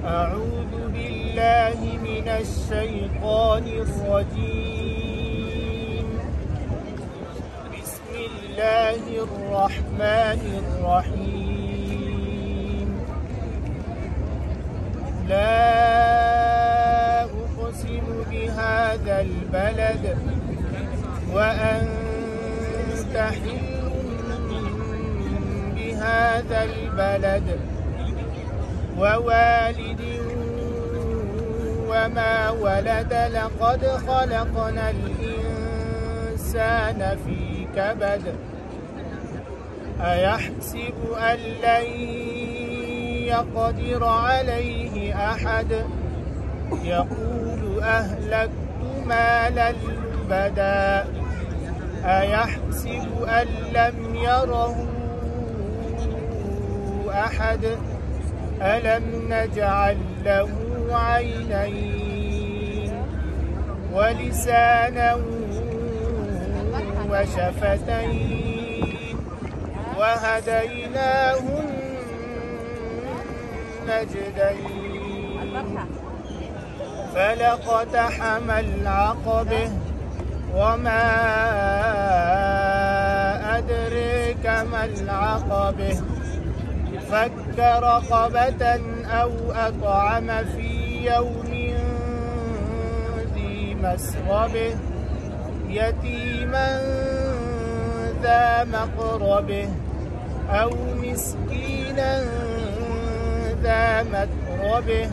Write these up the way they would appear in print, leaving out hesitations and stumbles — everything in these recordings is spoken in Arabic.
أعوذ بالله من الشيطان الرجيم. بسم الله الرحمن الرحيم. لا أقسم بهذا البلد وأنت حل بهذا البلد ووالد وما ولد لقد خلقنا الإنسان في كبد أيحسب أن لن يقدر عليه أحد يقول أهلكت مالا لبدا أيحسب أن لم يره أحد ألم نجعل له عينين ولسانا وشفتين وهديناه النجدين فلاقتحم العقبة وما أدريك ما العقبة فك رقبة أو أطعم في يوم ذي مسغبة يتيما ذا مقربة أو مسكينا ذا متربة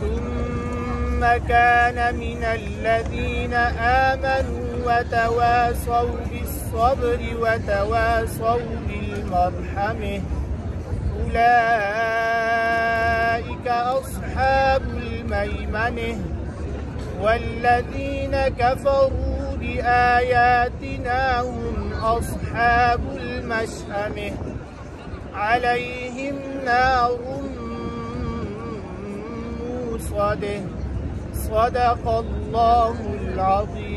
ثم كان من الذين آمنوا وتواصوا بالصبر وتواصوا بالمرحمة أولئك أصحاب الميمنة والذين كفروا بآياتنا هم أصحاب المشأمة عليهم نار موصدة صدق الله العظيم.